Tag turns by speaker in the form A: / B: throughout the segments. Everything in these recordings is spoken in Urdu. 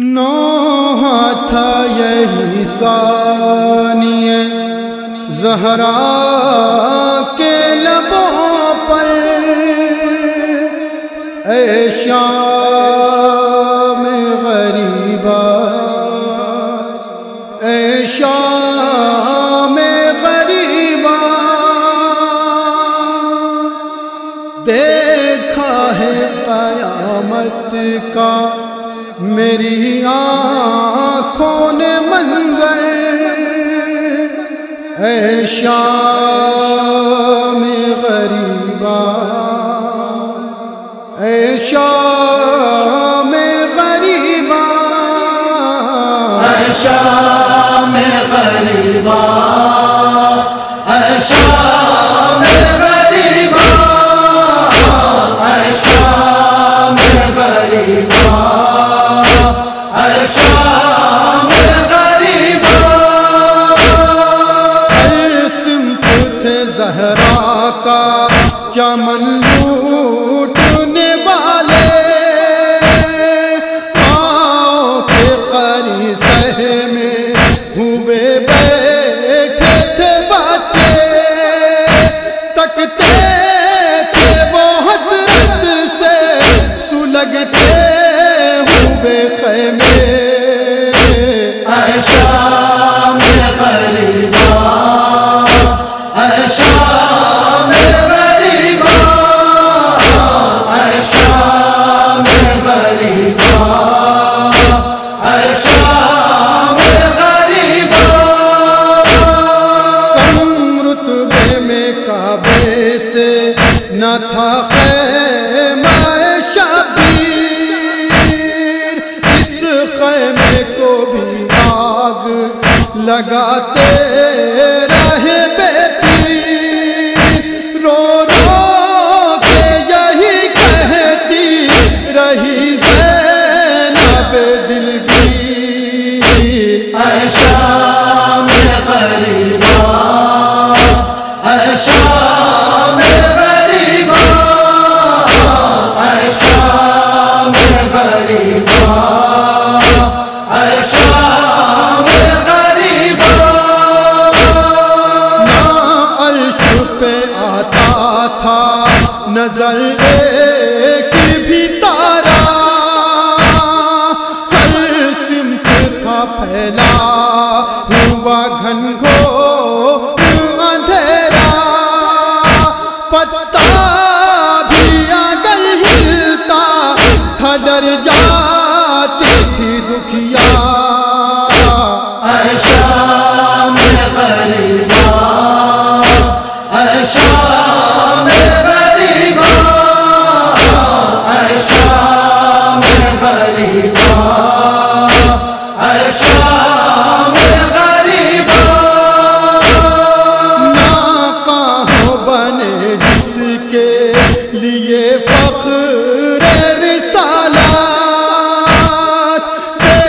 A: نوحہ تھا یہی ثانیہ زہرا کے لبوں پر، اے شام غریبا، اے شام غریبا، دیکھا ہے قیامت کا میری آنکھوں نے منظر، اے شام غریبا، اے شام غریبا،
B: اے شام غریبا، اے شام غریبا، اے شام غریبا، اے شام غریبا۔
A: ہر سمت تھے زہرا کا چمن لوٹنے والے، پاؤں کے قری سہ میں ہوئے بیٹھے تھے بچے، تکتے تھے وہ حسرت سے سلگتے ہوئے خیمے،
B: اے شام غریبا، اے شام غریبا، اے شام غریبا، اے شام غریبا۔
A: کم رتبے میں کعبے سے نہ تھا خیمہ شبیر، اس خیمے کو بھی آگ لگاتے رہے بے پیر، رو رو کے یہی کہتی رہی زینب دلگیر،
B: اے شام غریبا، اے شام غریبا، اے شام غریبا، اے شام غریبا۔
A: نہ عرش پہ آتا تھا نظر ایک بھی تارا، ہر سمت تھا پھیلا ہوا گھنگھور اندھیرا، پتا بھی اگر ہلتا تھا ڈر جاتی تھی دکھیا،
B: اے شام غریبا، اے شام غریبا، اے شام غریبا، اے شام غریبا۔
A: ناکاہوں بنے جس کے لیے فخر رسالات، بے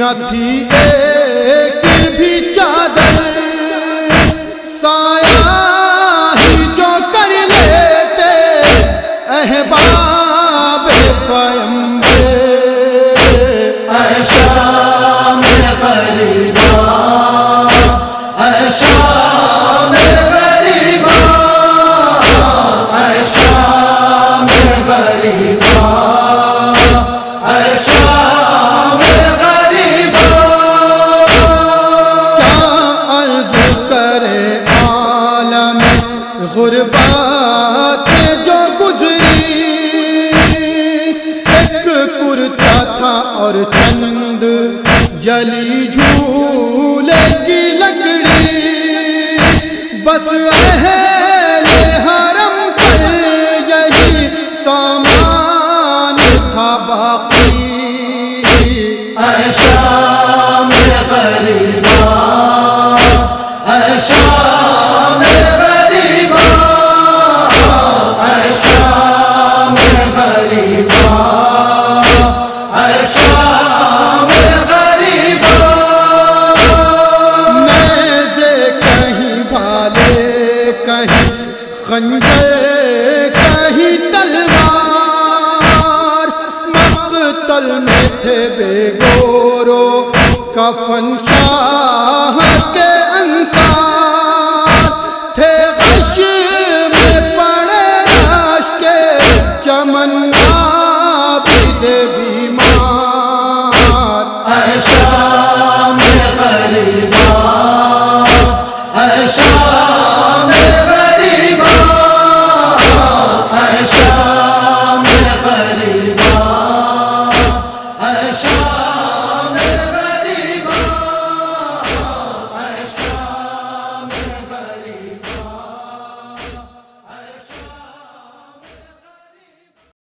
A: نہ تھی ایک بھی چادر، سایہ ہی جو کر لیتے احباب پیمبر۔
B: اے شام غریباں، اے شام غریباں، اے شام غریباں، اے شام غریباں۔
A: کیا عرض کرے عالم غربت جو گزری، ایک کرتا تھا اور چند جلی جھولے کی لکڑی، بس اہل حرم پر یہی سامان تھا باقی۔
B: اے شام غریباں، اے شام غریباں، اے شام غریباں، اے شام غریباں۔
A: نیزے کہیں بھالے کہیں خنجر کہیں تلوار، مقتل میں تھے بے گورو کفن